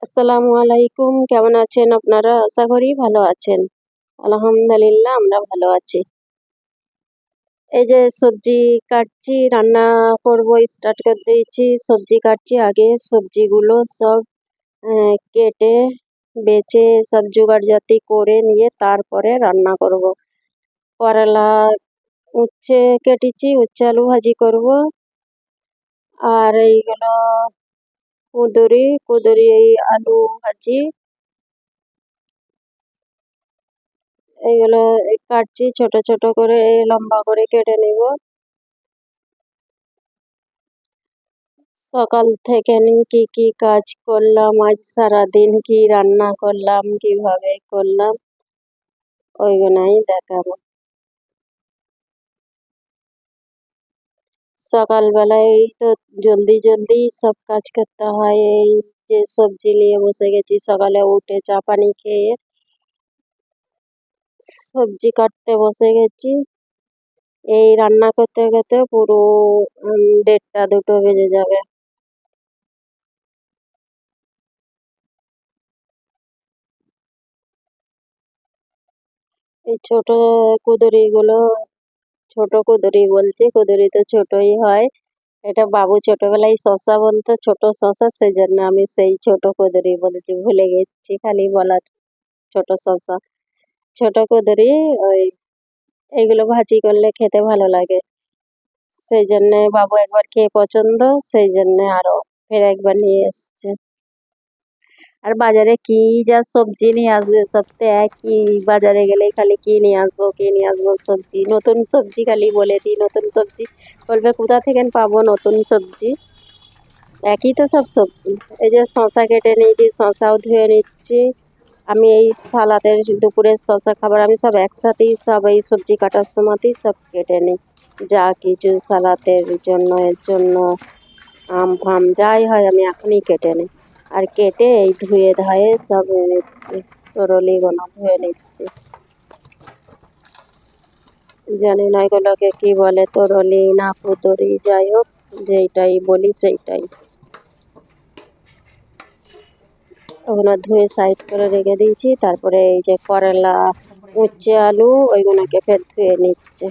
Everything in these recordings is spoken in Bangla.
আসসালামু আলাইকুম, কেমন আছেন আপনারা? আশা করি ভালো আছেন। আলহামদুলিল্লাহ আমরা ভালো আছি। এই যে সবজি কাটছি, রান্না করব স্টার্ট করে দিয়েছি। সবজি কাটছি, আগে সবজিগুলো সব কেটে বেছে সব জোগাড় জাতি করে নিয়ে তারপরে রান্না করব। করলা উচ্ছে কেটেছি, উচ্ছে আলু ভাজি করব। আর এইগুলো কুঁদরি কুঁদরি এই আলু ভাজি, এইগুলো কাটছি ছোট ছোট করে, লম্বা করে কেটে নিব। সকাল থেকে কি কি কাজ করলাম, আজ সারাদিন কি রান্না করলাম, কিভাবে করলাম, ওইগুলাই দেখাবো। সকালবেলায় এই তো জলদি জলদি সব কাজ করতে হয়। এই যে সবজি নিয়ে বসে গেছি, সকালে উঠে চা পানি খেয়ে সবজি কাটতে বসে গেছি। এই রান্না করতে করতে পুরো 1:30 2 বেজে যাবে। এই ছোট কুঁদরিগুলো, ছোট কুঁদরি বলছি, কুঁদরি তো ছোটই হয়। এটা বাবু ছোটবেলায় শশা বলতো, ছোট শশা, সেই জন্য আমি সেই ছোট কুঁদরি বলেছি, ভুলে গেছি খালি বলার। ছোট শশা, ছোট কুঁদরি, ওই এইগুলো ভাজি করলে খেতে ভালো লাগে। সেই জন্য বাবু একবার খেয়ে পছন্দ, সেই জন্য আরো ফের একবার নিয়ে এসছে। আর বাজারে কি যা সবজি নিয়ে আসবে, সব তো একই। বাজারে গেলেই খালি কি নিয়ে আসবো কি নিয়ে আসবো, সবজি নতুন সবজি খালি বলে দিই নতুন সবজি, বলবে কোথা থেকে পাবো নতুন সবজি, একই তো সব সবজি। এই যে শশা কেটে নিয়েছি, শশাও ধুয়ে নিচ্ছি। আমি এই সালাদের দুপুরের শশা খাবার আমি সব একসাথেই, সব এই সবজি কাটার সময়তেই সব কেটে নিই। যা কিছু সালাদের জন্য, এর জন্য, আম ফাম যাই হয় আমি এখনই কেটে নিই। আর কেটে এই ধুয়ে ধায়ে সব নিচ্ছি, তরলিগুলো ধুয়ে নিচ্ছি। জানি না এগুলোকে কি বলে, তরলি না কুতরি, যাই হোক যেইটাই বলি সেইটাই। ওগুলো ধুয়ে সাইড করে রেখে দিয়েছি। তারপরে এই যে করলা উচ্ছে আলু ওইগুলোকে ফের ধুয়ে নিচ্ছে।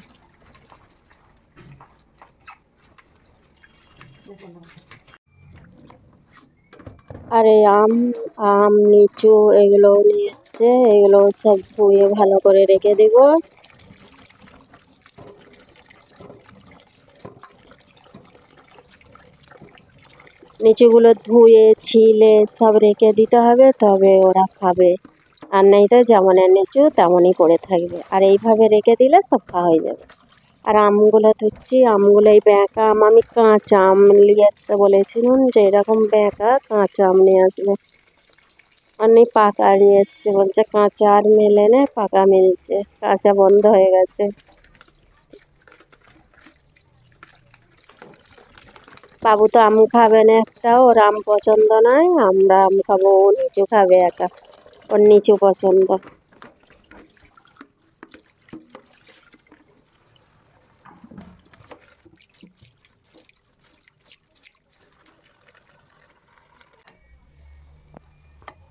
আর এই আম আম লিচু এগুলো নিয়ে এসছে, এগুলো সব ধুয়ে ভালো করে রেখে দিব। লিচুগুলো ধুয়ে ছিলে সব রেখে দিতে হবে, তবে ওরা খাবে। আর নেই তো যেমনের লিচু তেমনই পড়ে থাকবে, আর এইভাবে রেখে দিলে সব খাওয়া হয়ে যাবে। আর আমগুলো ধুচ্ছি, আমগুলো এই বেঁকা আম, আমি কাঁচা আম নিয়ে আসতে বলেছিলাম যে এরকম বেঁকা কাঁচা আম নিয়ে আসবে। আর নেই পাকা নিয়ে এসছে, বলছে কাঁচা আর মেলে না, পাকা মিলছে, কাঁচা বন্ধ হয়ে গেছে। বাবু তো আম খাবে না একটাও, ওর আম পছন্দ নয়, আমরা আম খাবো, ও লিচু খাবে একা, ওর লিচু পছন্দ।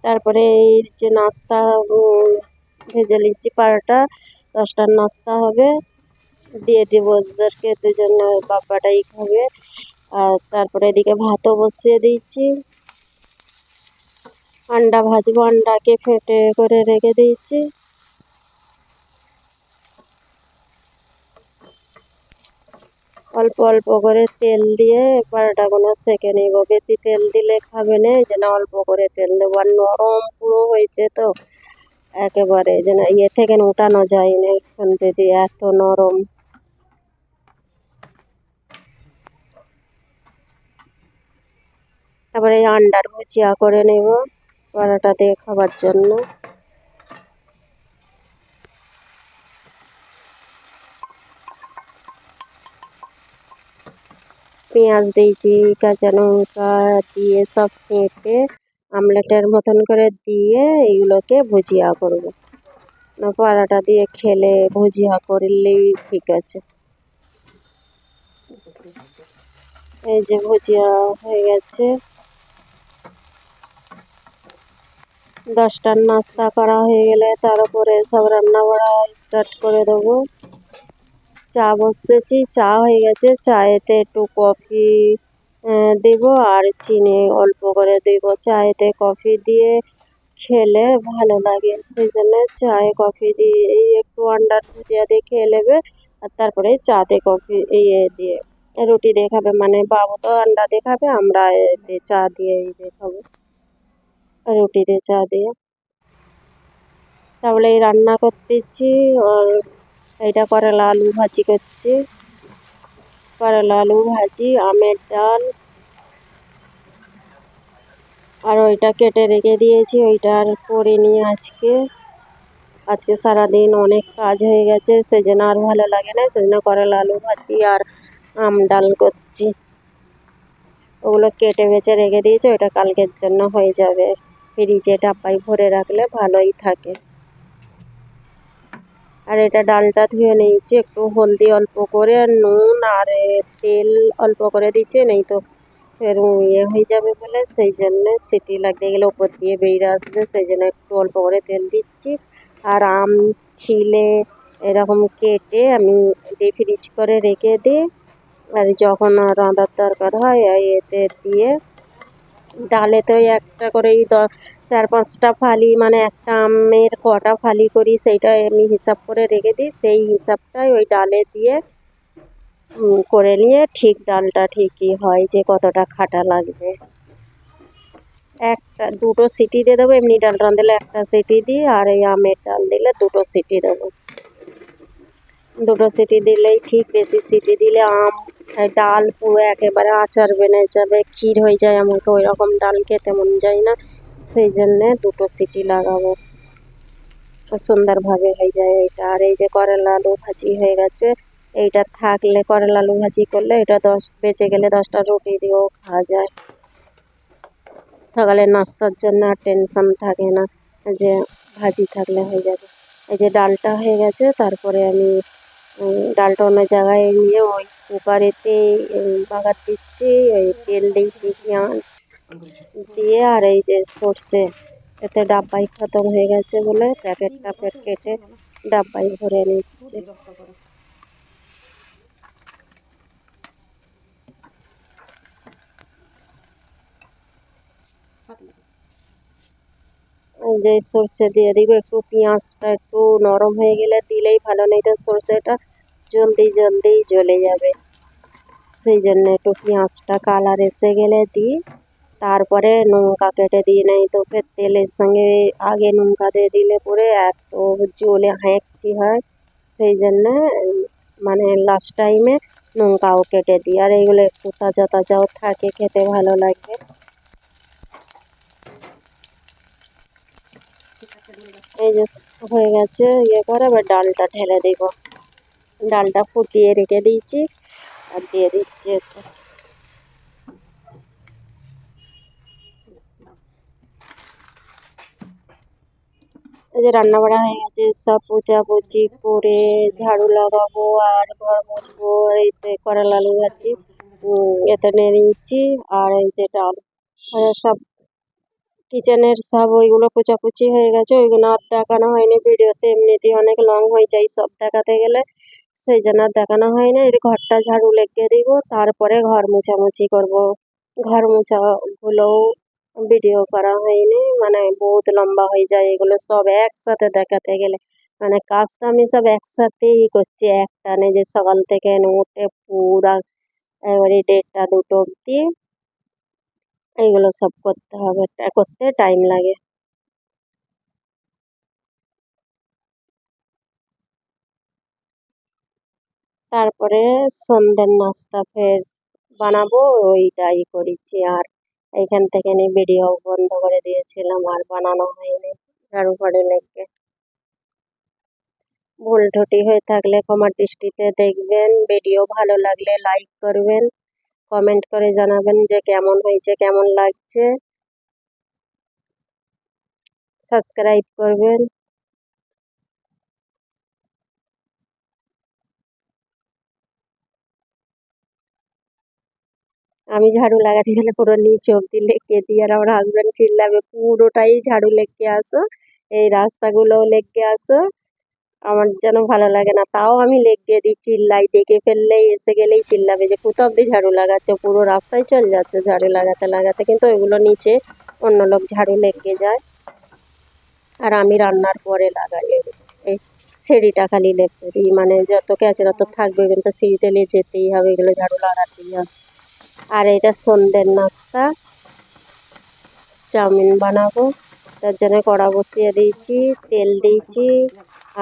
তারপরে এই যে নাস্তা ভেজে নিচ্ছি, পাড়াটা 10টার নাস্তা হবে, দিয়ে দিব ওদেরকে, দুজনে বাবাটাই খাবে। আর তারপরে এদিকে ভাতও বসিয়ে দিয়েছি। আন্ডা ভাজবো, আন্ডাকে ফেটে করে রেখে দিয়েছি। অল্প অল্প করে তেল দিয়ে পাড়াটাগুলো সেঁকে নেব, বেশি তেল দিলে খাবে না, এই জন্য অল্প করে তেল দেবো। আর নরম পুরো হয়েছে তো একেবারে, যেন ইয়ে থেকে উঠানো যায় না, এখান থেকে এত নরম। তারপরে এই আন্ডার ভুজিয়া করে নেব পরোটা দিয়ে খাবার জন্য। পেঁয়াজ দিয়েছি, কাঁচা লঙ্কা দিয়ে সব কেটে আমলেটের মতন করে দিয়ে এইগুলোকে ভুজিয়া করব। না পরোটা দিয়ে খেলে ভুজিয়া করলেই ঠিক আছে। এই যে ভুজিয়া হয়ে গেছে। 10টার নাস্তা করা হয়ে গেলে তারপরে সব রান্না বাড়া স্টার্ট করে দেবো। চা বসেছি, চা হয়ে গেছে, চায়েতে একটু কফি দেব আর চিনি অল্প করে দেব। চায়েতে কফি দিয়ে খেলে ভালো লাগে, সেই জন্য চায়ে কফি দিয়ে এই একটু আন্ডার ভুজিয়া দিয়ে খেয়ে নেবে। আর তারপরে চাতে কফি ইয়ে দিয়ে রুটি দিয়ে খাবে, মানে বাবু তো আন্ডা দিয়ে খাবে, আমরা চা দিয়ে খাবো, রুটি দিয়ে চা দিয়ে। তাহলে এই রান্না করতেছি আর এইটা করলা আলু ভাজি করছি, করলা আলু ভাজি, আমের ডাল, আর ওইটা কেটে রেখে দিয়েছি, ওইটা আর করিনি আজকে। আজকে সারাদিন অনেক কাজ হয়ে গেছে, সেজন্য আর ভালো লাগে না, সেজন্য করলা আলু ভাজি আর আম ডাল করছি। ওগুলো কেটে বেছে রেখে দিয়েছি, ওইটা কালকের জন্য হয়ে যাবে, ফ্রিজে ডাব্বায় ভরে রাখলে ভালোই থাকে। আর এটা ডালটা ধুয়ে নিয়েছি, একটু হলদি অল্প করে আর নুন আর তেল অল্প করে দিচ্ছি, নেই তো ফের ইয়ে হয়ে যাবে বলে, সেই জন্য সিটি লাগতে গেলে ওপর দিয়ে বেরিয়ে আসবে, সেই জন্য একটু অল্প করে তেল দিচ্ছি। আর আম ছিলে এরকম কেটে আমি ফ্রিজ করে রেখে দিই, আর যখন রাঁধার দরকার হয় এতে দিয়ে ডালে তো একটা করে 4-5টা ফালি, মানে একটা আমের কটা ফালি করি, সেইটাই আমি হিসাব করে রেখে দিই, সেই হিসাবটাই ওই ডালে দিয়ে করে নিয়ে ঠিক ডালটা ঠিকই হয় যে কতটা খাটা লাগবে। দুটো সিটি দিয়ে দেবো, এমনি ডাল রাঁধলে একটা সিটি দিই, আর এই আমের ডাল দিলে দুটো সিটি দেবো। দুটো সিটি দিলেই ঠিক, বেশি সিটি দিলে ডাল পুরো একেবারে আচার বেনে যাবে, ক্ষীর হয়ে যায়, আমাকে ওই রকম ডাল খেতে মন যায় না, সেই জন্যে দুটো সিটি লাগাবো, সুন্দরভাবে হয়ে যায় এইটা। আর এই যে করলা আলু ভাজি হয়ে গেছে, এইটা থাকলে করলা আলু ভাজি করলে এটা 10 বেঁচে গেলে 10টা রুটি দিয়েও খাওয়া যায়, সকালের নাস্তার জন্য আর টেনশন থাকে না যে ভাজি থাকলে হয়ে যাবে। এই যে ডালটা হয়ে গেছে, তারপরে আমি ডালটা অন্য জায়গায় নিয়ে ওই কুকারেতে বাগার দিচ্ছি, এই তেল দিয়েছি, পেঁয়াজ দিয়ে, আর এই যে সর্ষে, এতে ডাব্বাই খতম হয়ে গেছে বলে প্যাকেট কেটে ডাব্বাই ভরে নিচ্ছে। যে সর্ষে দিয়ে দিব, একটু পেঁয়াজটা একটু নরম হয়ে গেলে দিলেই ভালো, নেই তো সর্ষেটা জলদি জ্বলে যাবে, সেই জন্য একটু পেঁয়াজটা কালার এসে গেলে দিই, তারপরে লঙ্কা কেটে দিই, নাই তো ফের তেলের সঙ্গে আগে লঙ্কা দিয়ে দিলে পরে এত জ্বলে হাঁকছি হয়, সেই জন্য মানে লাস্ট টাইমে লঙ্কাও কেটে দিই, আর এইগুলো একটু তাজাও থাকে, খেতে ভালো লাগবে। এই যে হয়ে গেছে ইয়ে করে, এবার ডালটা ঢেলে দিব, ডালটা ফুটিয়ে রেখে দিয়েছি আর দিয়ে দিচ্ছি এতে। এই যে রান্না বাড়া হয়ে গেছে, সব পুজি করে ঝাড়ু লাগাবো আর ঘর মুছবো, এইতে করলা আলু ভাজি এতে নিয়ে নিচ্ছি, আর এই যে ডাল সব কিচেনের সব ওইগুলো কুচাকুচি হয়ে গেছে, ওইগুলো আর দেখানো হয়নি ভিডিওতে, এমনিতেই অনেক লং হয়ে যায় সব দেখাতে গেলে, সেই জন্য আর দেখানো হয় না। এই ঘরটা ঝাড়ু লেগে দিব, তারপরে ঘর মোছামুছি করব, ঘর মোছাগুলোও ভিডিও করা হয়নি, মানে বহুত লম্বা হয়ে যায় এগুলো সব একসাথে দেখাতে গেলে, মানে কাজটা আমি সব একসাথেই করছি একটানে, যে সকাল থেকে উঠে পুরা এবারে 1:30-2টো অব্দি এইগুলো সব করতে হবে, করতে টাইম লাগে। তারপরে সন্ধ্যের নাস্তা ফের বানাবো, ওইটাই করেছি, আর এইখান থেকে নিয়ে ভিডিও বন্ধ করে দিয়েছিলাম, আর বানানো হয়নি ঝাড়ু ফাড়ু লেগে। ভুল ত্রুটি হয়ে থাকলে ক্ষমার দৃষ্টিতে দেখবেন, ভিডিও ভালো লাগলে লাইক করবেন, কমেন্ট করে জানাবেন যে কেমন হয়েছে, কেমন লাগছে, সাবস্ক্রাইব করবেন। আমি ঝাড়ু লাগাতে গেলে পুরো নিচ অব্দি লেগে দিই, আর আমার হাজবেন্ড চিল্লাবে পুরোটাই ঝাড়ু লেগে আসো, এই রাস্তাগুলো লেগে আসো। আমার যেন ভালো লাগে না, তাও আমি লেগে দিই, চিল্লাই, দেখে ফেললেই এসে গেলেই চিল্লাবে যে কোথা অব্দি ঝাড়ু লাগাচ্ছে, পুরো রাস্তায় চলে যাচ্ছে ঝাড়ু লাগাতে লাগাতে, কিন্তু ওইগুলো নিচে অন্য লোক ঝাড়ু লেগে যায়। আর আমি রান্নার পরে লাগাই এগুলো। এই সিঁড়িটা খালি লেপে দিই, মানে যত ক্যাচড়া তো থাকবে, কিন্তু সিঁড়িতে নিয়ে যেতেই হবে, এগুলো ঝাড়ু লাগাতেই হবে। আর এটা সন্ধ্যের নাস্তা, চাউমিন বানাবো, তার জন্য কড়া বসিয়ে দিয়েছি, তেল দিয়েছি,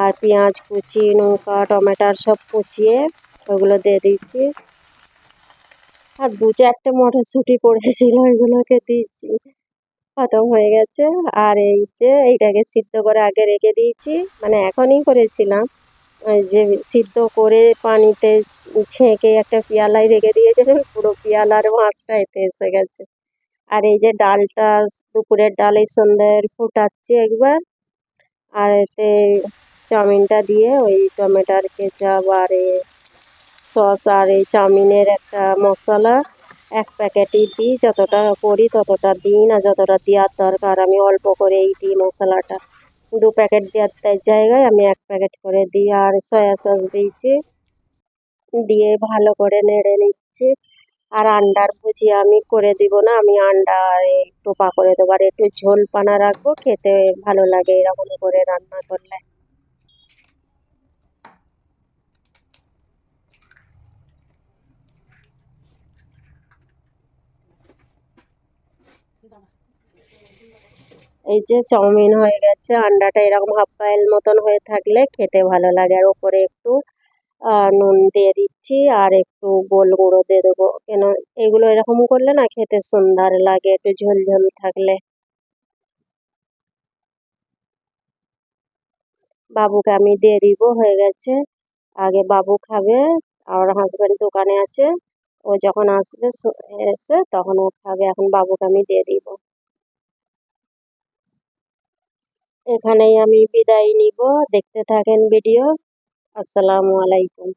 আর পেঁয়াজ কুচি, লঙ্কা, টমেটোর সব কুচিয়ে ওগুলো দিয়ে দিয়েছি, আর 2-4টে মটরশুঁটি পড়েছিল ওইগুলোকে দিয়েছি, খতম হয়ে গেছে। আর এই যে এইটাকে সিদ্ধ করে আগে রেখে দিয়েছি, মানে এখনই করেছিলাম, ওই যে সিদ্ধ করে পানিতে ছেঁকে একটা পেয়ালায় রেখে দিয়েছিলাম, পুরো পেয়ালার মাছটা এতে এসে গেছে। আর এই যে ডালটা, দুপুরের ডাল এই সন্ধ্যার ফুটাচ্ছি একবার, আর এতে চাউমিনটা দিয়ে ওই টমেটোর কেচাপ আর সস আর এই চাউমিনের একটা মশলা 1 প্যাকেটই দিই, যতটা করি ততটা দিই না, যতটা দেওয়ার দরকার আমি অল্প করেই দিই মশলাটা। 2 প্যাকেট দেওয়ার জায়গায় আমি 1 প্যাকেট করে দিই। আর সয়া সস দিয়েছি, দিয়ে ভালো করে নেড়ে নিচ্ছি। আর আন্ডার ভুজিয়া আমি করে দিব না, আমি আন্ডা টোপা করে দেবো, আর একটু ঝোল পানা রাখবো, খেতে ভালো লাগে এরকম করে রান্না করলে। এই যে চাউমিন হয়ে গেছে, আন্ডাটা এরকম হাফ বয়েল মতন হয়ে থাকলে খেতে ভালো লাগে। আর ওপরে একটু নুন দিয়ে দিচ্ছি, আর একটু গোল গুঁড়ো দিয়ে দেবো, কেন এগুলো এরকম করলে না খেতে সুন্দর লাগে, একটু ঝোল ঝোল থাকলে। বাবুকে আমি দিয়ে দিব, হয়ে গেছে। আগে বাবু খাবে, আর হাজবেন্ড দোকানে আছে, ও যখন আসবে এসে তখন ও খাবে, এখন বাবুকে আমি দিয়ে দিব। এখানেই আমি বিদায় নিব, দেখতে থাকেন ভিডিও। আসসালামু আলাইকুম।